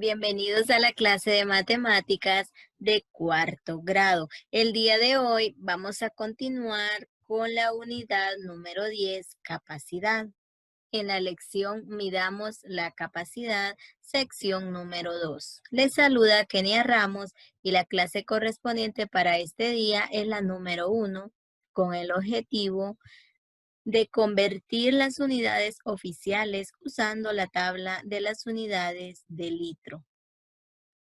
Bienvenidos a la clase de matemáticas de cuarto grado. El día de hoy vamos a continuar con la unidad número 10, capacidad. En la lección Midamos la capacidad, sección número 2. Les saluda Kenia Ramos y la clase correspondiente para este día es la número 1, con el objetivo de convertir las unidades oficiales usando la tabla de las unidades de litro.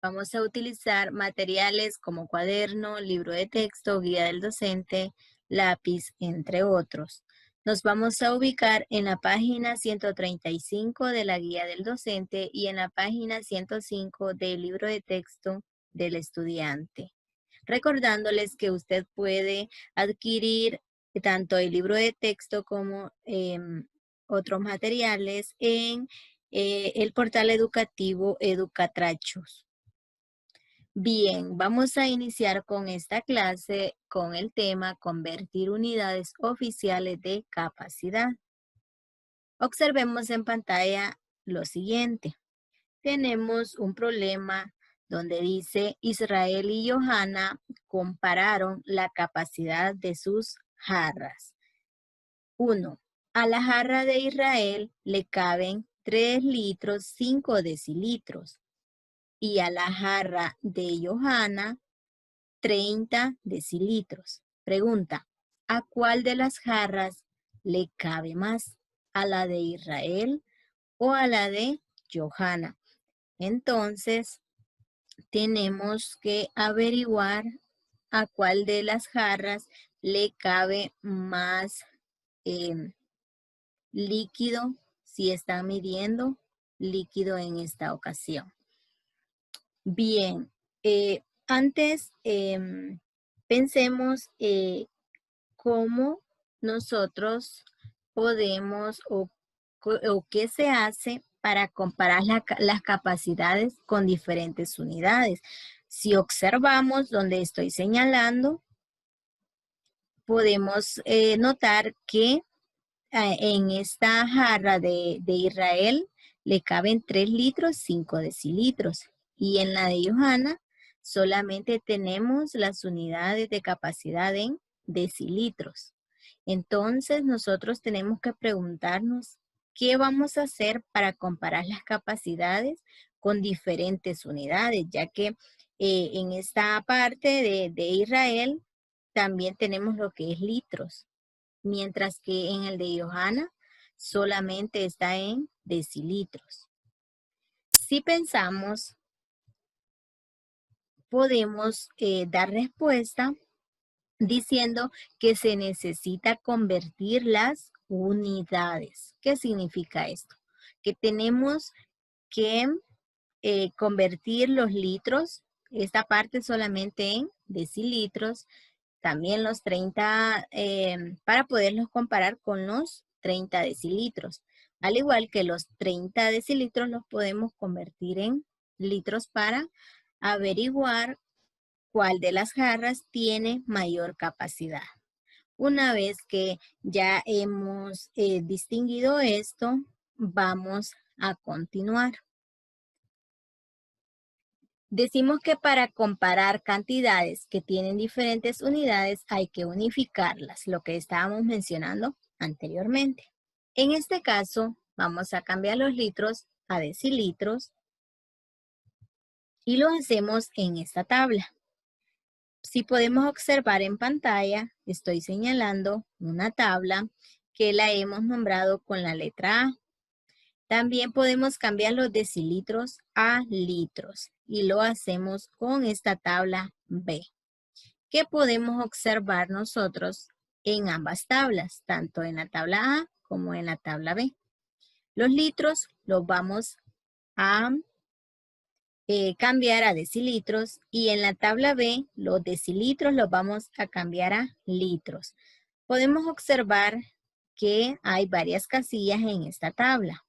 Vamos a utilizar materiales como cuaderno, libro de texto, guía del docente, lápiz, entre otros. Nos vamos a ubicar en la página 135 de la guía del docente y en la página 105 del libro de texto del estudiante. Recordándoles que usted puede adquirir tanto el libro de texto como otros materiales en el portal educativo Educatrachos. Bien, vamos a iniciar con esta clase con el tema convertir unidades oficiales de capacidad. Observemos en pantalla lo siguiente. Tenemos un problema donde dice Israel y Johanna compararon la capacidad de sus jarras. 1. A la jarra de Israel le caben 3 litros 5 decilitros y a la jarra de Johanna 30 decilitros. Pregunta, ¿a cuál de las jarras le cabe más? ¿A la de Israel o a la de Johanna? Entonces, tenemos que averiguar a cuál de las jarras le cabe más líquido, si está midiendo líquido en esta ocasión. Bien, antes pensemos cómo nosotros podemos o qué se hace para comparar las capacidades con diferentes unidades. Si observamos donde estoy señalando, podemos notar que en esta jarra de Israel le caben 3 litros 5 decilitros y en la de Johanna solamente tenemos las unidades de capacidad en decilitros. Entonces nosotros tenemos que preguntarnos qué vamos a hacer para comparar las capacidades con diferentes unidades, ya que en esta parte de Israel también tenemos lo que es litros, mientras que en el de Johanna solamente está en decilitros. Si pensamos, podemos dar respuesta diciendo que se necesita convertir las unidades. ¿Qué significa esto? Que tenemos que convertir los litros, esta parte solamente en decilitros, también los 30, para poderlos comparar con los 30 decilitros. Al igual que los 30 decilitros los podemos convertir en litros para averiguar cuál de las jarras tiene mayor capacidad. Una vez que ya hemos distinguido esto, vamos a continuar. Decimos que para comparar cantidades que tienen diferentes unidades hay que unificarlas, lo que estábamos mencionando anteriormente. En este caso, vamos a cambiar los litros a decilitros y lo hacemos en esta tabla. Si podemos observar en pantalla, estoy señalando una tabla que la hemos nombrado con la letra A. También podemos cambiar los decilitros a litros y lo hacemos con esta tabla B. ¿Qué podemos observar nosotros en ambas tablas, tanto en la tabla A como en la tabla B? Los litros los vamos a cambiar a decilitros y en la tabla B los decilitros los vamos a cambiar a litros. Podemos observar que hay varias casillas en esta tabla.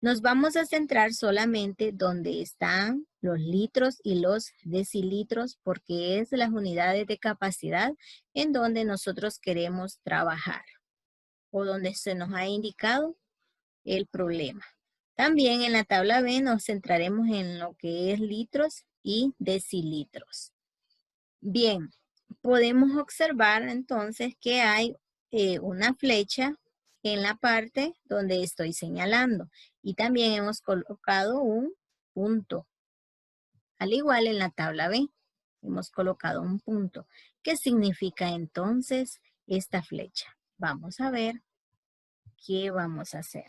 Nos vamos a centrar solamente donde están los litros y los decilitros porque es las unidades de capacidad en donde nosotros queremos trabajar o donde se nos ha indicado el problema. También en la tabla B nos centraremos en lo que es litros y decilitros. Bien, podemos observar entonces que hay una flecha en la parte donde estoy señalando y también hemos colocado un punto. Al igual en la tabla B, hemos colocado un punto. ¿Qué significa entonces esta flecha? Vamos a ver qué vamos a hacer.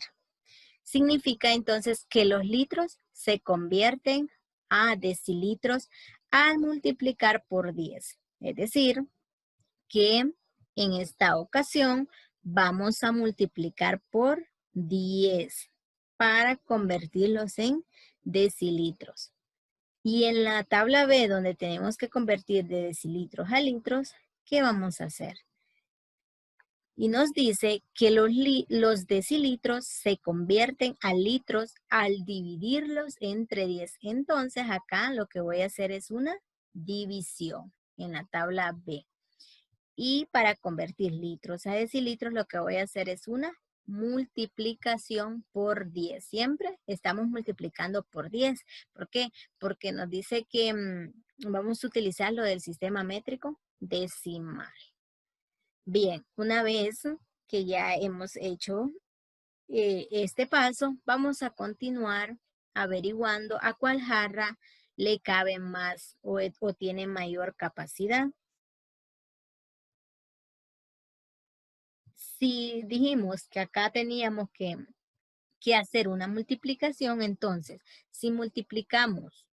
Significa entonces que los litros se convierten a decilitros al multiplicar por 10. Es decir, que en esta ocasión vamos a multiplicar por 10 para convertirlos en decilitros. Y en la tabla B, donde tenemos que convertir de decilitros a litros, ¿qué vamos a hacer? Y nos dice que los decilitros se convierten a litros al dividirlos entre 10. Entonces acá lo que voy a hacer es una división en la tabla B. Y para convertir litros a decilitros lo que voy a hacer es una multiplicación por 10. Siempre estamos multiplicando por 10. ¿Por qué? Porque nos dice que vamos a utilizar lo del sistema métrico decimal. Bien, una vez que ya hemos hecho este paso, vamos a continuar averiguando a cuál jarra le cabe más o tiene mayor capacidad. Si dijimos que acá teníamos que hacer una multiplicación, entonces, si multiplicamos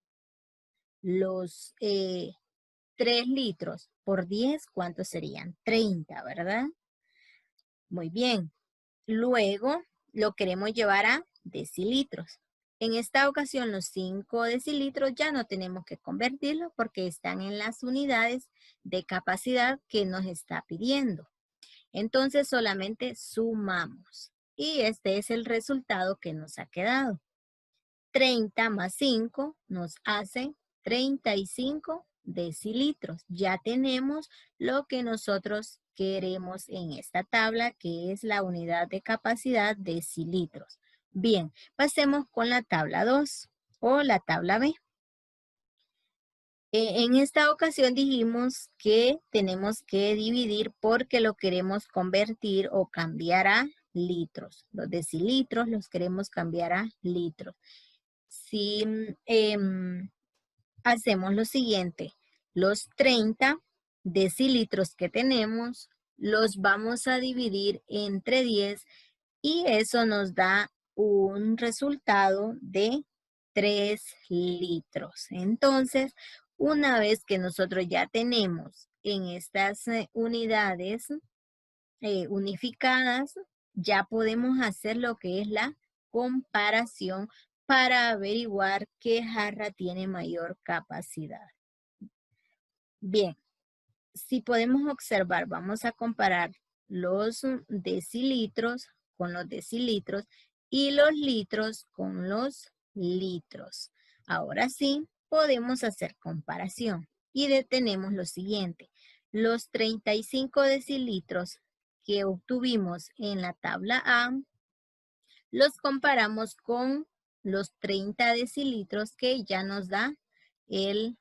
los 3 litros por 10, ¿cuántos serían? 30, ¿verdad? Muy bien. Luego lo queremos llevar a decilitros. En esta ocasión los 5 decilitros ya no tenemos que convertirlos porque están en las unidades de capacidad que nos está pidiendo. Entonces solamente sumamos. Y este es el resultado que nos ha quedado. 30 más 5 nos hace 35 decilitros. Ya tenemos lo que nosotros queremos en esta tabla, que es la unidad de capacidad decilitros. Bien, pasemos con la tabla 2 o la tabla B. En esta ocasión dijimos que tenemos que dividir porque lo queremos convertir o cambiar a litros. Los decilitros los queremos cambiar a litros. Si hacemos lo siguiente, los 30 decilitros que tenemos los vamos a dividir entre 10 y eso nos da un resultado de 3 litros. Entonces, una vez que nosotros ya tenemos en estas unidades unificadas, ya podemos hacer lo que es la comparación para averiguar qué jarra tiene mayor capacidad. Bien, si podemos observar, vamos a comparar los decilitros con los decilitros y los litros con los litros. Ahora sí, podemos hacer comparación y detenemos lo siguiente. Los 35 decilitros que obtuvimos en la tabla A, los comparamos con los 30 decilitros que ya nos da el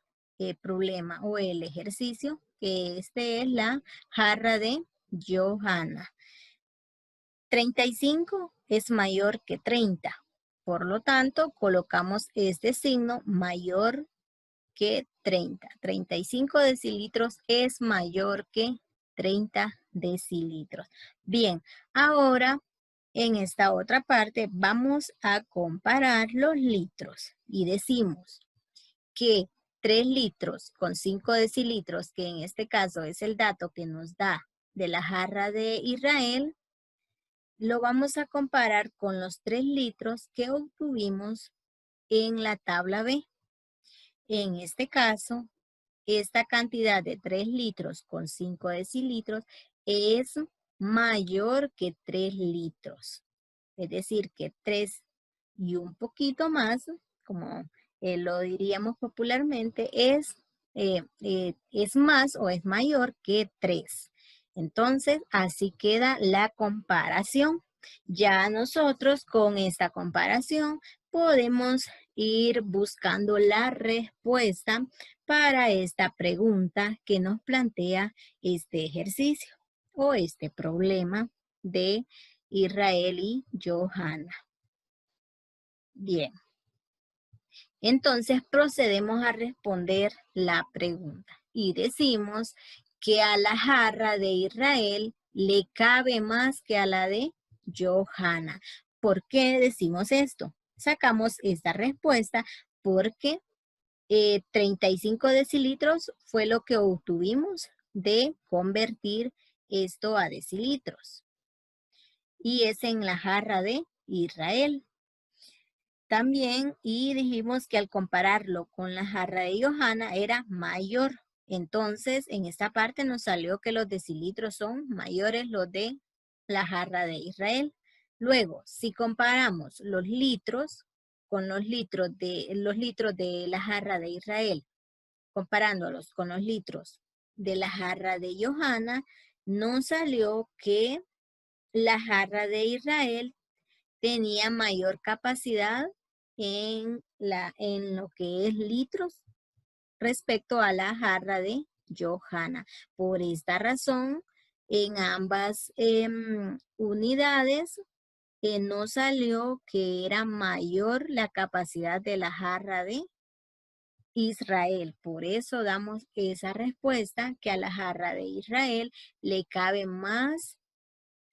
problema o el ejercicio, que este es la jarra de Johanna. 35 es mayor que 30. Por lo tanto, colocamos este signo mayor que 30. 35 decilitros es mayor que 30 decilitros. Bien, ahora en esta otra parte vamos a comparar los litros y decimos que 3 litros con 5 decilitros, que en este caso es el dato que nos da de la jarra de Israel, lo vamos a comparar con los 3 litros que obtuvimos en la tabla B. En este caso, esta cantidad de 3 litros con 5 decilitros es mayor que 3 litros. Es decir, que 3 y un poquito más, como lo diríamos popularmente, es más o es mayor que 3. Entonces, así queda la comparación. Ya nosotros con esta comparación podemos ir buscando la respuesta para esta pregunta que nos plantea este ejercicio o este problema de Israel y Johanna. Bien, entonces procedemos a responder la pregunta y decimos que a la jarra de Israel le cabe más que a la de Johanna. ¿Por qué decimos esto? Sacamos esta respuesta porque 35 decilitros fue lo que obtuvimos de convertir esto a decilitros. Y es en la jarra de Israel. También, y dijimos que al compararlo con la jarra de Johanna era mayor. Entonces, en esta parte nos salió que los decilitros son mayores los de la jarra de Israel. Luego, si comparamos los litros con los litros de la jarra de Israel, comparándolos con los litros de la jarra de Johanna, nos salió que la jarra de Israel tenía mayor capacidad en lo que es litros respecto a la jarra de Johanna. Por esta razón, en ambas unidades nos salió que era mayor la capacidad de la jarra de Israel. Por eso damos esa respuesta que a la jarra de Israel le cabe más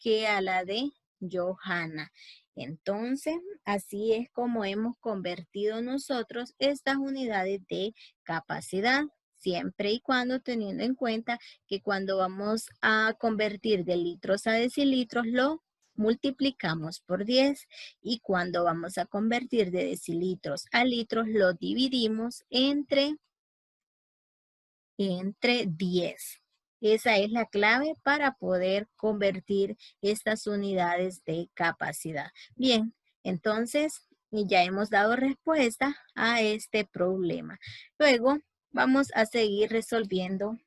que a la de Johanna. Entonces, así es como hemos convertido nosotros estas unidades de capacidad, siempre y cuando teniendo en cuenta que cuando vamos a convertir de litros a decilitros, lo multiplicamos por 10 y cuando vamos a convertir de decilitros a litros, lo dividimos entre 10. Esa es la clave para poder convertir estas unidades de capacidad. Bien, entonces ya hemos dado respuesta a este problema. Luego vamos a seguir resolviendo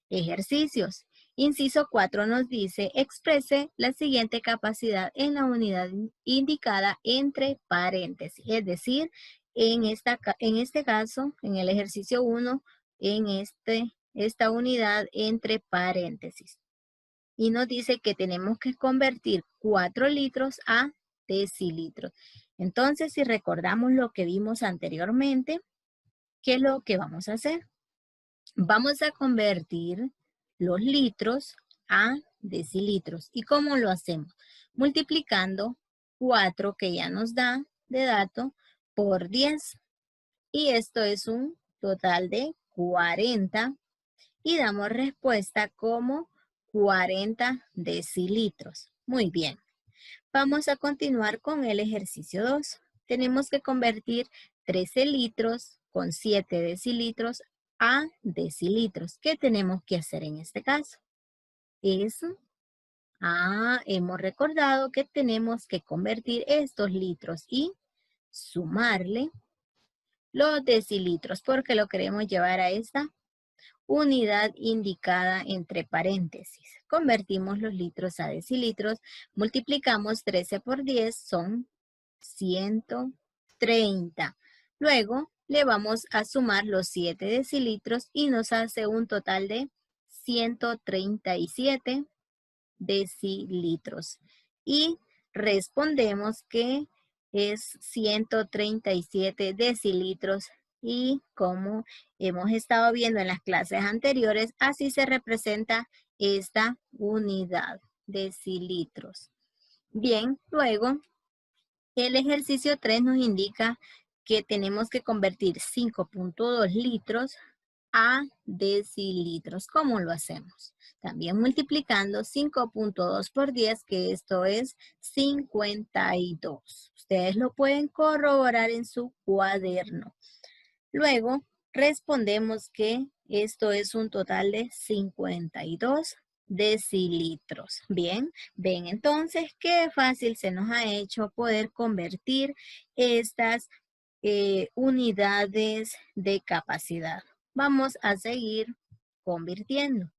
ejercicios. Inciso 4 nos dice, exprese la siguiente capacidad en la unidad indicada entre paréntesis. Es decir, en este caso, en el ejercicio 1, en esta unidad entre paréntesis. Y nos dice que tenemos que convertir 4 litros a decilitros. Entonces, si recordamos lo que vimos anteriormente, ¿qué es lo que vamos a hacer? Vamos a convertir los litros a decilitros. ¿Y cómo lo hacemos? Multiplicando 4 que ya nos da de dato por 10. Y esto es un total de 40. Y damos respuesta como 40 decilitros. Muy bien. Vamos a continuar con el ejercicio 2. Tenemos que convertir 13 litros con 7 decilitros a decilitros. ¿Qué tenemos que hacer en este caso? Hemos recordado que tenemos que convertir estos litros y sumarle los decilitros porque lo queremos llevar a esta unidad indicada entre paréntesis. Convertimos los litros a decilitros, multiplicamos 13 por 10, son 130. Luego le vamos a sumar los 7 decilitros y nos hace un total de 137 decilitros. Y respondemos que es 137 decilitros y como hemos estado viendo en las clases anteriores, así se representa esta unidad, decilitros. Bien, luego el ejercicio 3 nos indica que tenemos que convertir 5.2 litros a decilitros. ¿Cómo lo hacemos? También multiplicando 5.2 por 10, que esto es 52. Ustedes lo pueden corroborar en su cuaderno. Luego, respondemos que esto es un total de 52 decilitros. Bien, ven entonces qué fácil se nos ha hecho poder convertir estas unidades de capacidad. Vamos a seguir convirtiendo.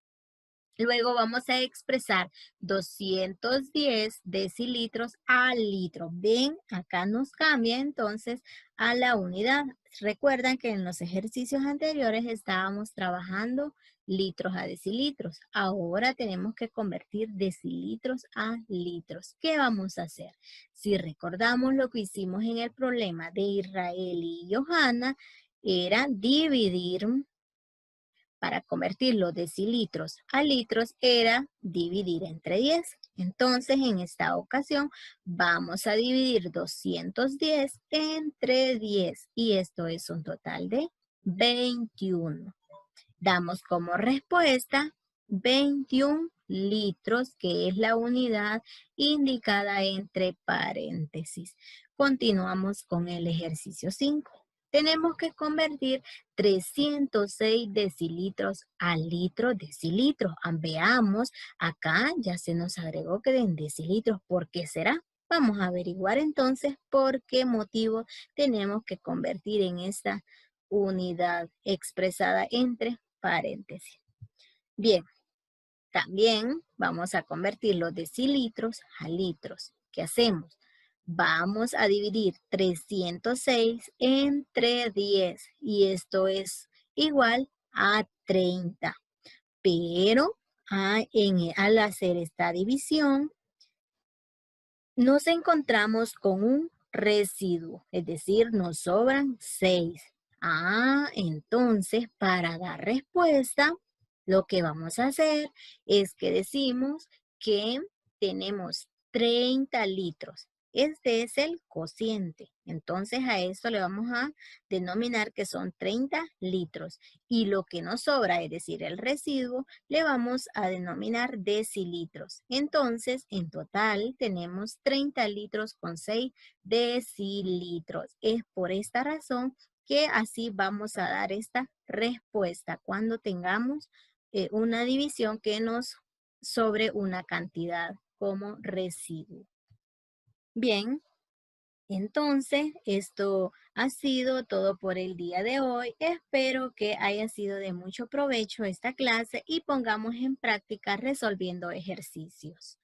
Luego vamos a expresar 210 decilitros al litro. Ven, acá nos cambia entonces a la unidad. Recuerdan que en los ejercicios anteriores estábamos trabajando litros a decilitros. Ahora tenemos que convertir decilitros a litros. ¿Qué vamos a hacer? Si recordamos lo que hicimos en el problema de Israel y Johanna, era dividir. Para convertir los decilitros a litros era dividir entre 10. Entonces, en esta ocasión, vamos a dividir 210 entre 10 y esto es un total de 21. Damos como respuesta 21 litros, que es la unidad indicada entre paréntesis. Continuamos con el ejercicio 5. Tenemos que convertir 306 decilitros a litros, decilitros. Veamos, acá ya se nos agregó que en decilitros. ¿Por qué será? Vamos a averiguar entonces por qué motivo tenemos que convertir en esta unidad expresada entre paréntesis. Bien, también vamos a convertir los decilitros a litros. ¿Qué hacemos? Vamos a dividir 306 entre 10 y esto es igual a 30. Pero al hacer esta división, nos encontramos con un residuo, es decir, nos sobran 6. Entonces para dar respuesta, lo que vamos a hacer es que decimos que tenemos 30 litros. Este es el cociente. Entonces a esto le vamos a denominar que son 30 litros. Y lo que nos sobra, es decir, el residuo, le vamos a denominar decilitros. Entonces, en total tenemos 30 litros con 6 decilitros. Es por esta razón que así vamos a dar esta respuesta cuando tengamos una división que nos sobre una cantidad como residuo. Bien, entonces esto ha sido todo por el día de hoy. Espero que haya sido de mucho provecho esta clase y pongamos en práctica resolviendo ejercicios.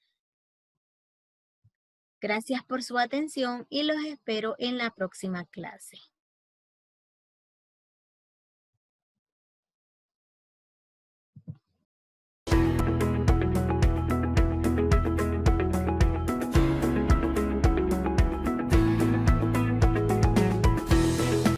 Gracias por su atención y los espero en la próxima clase.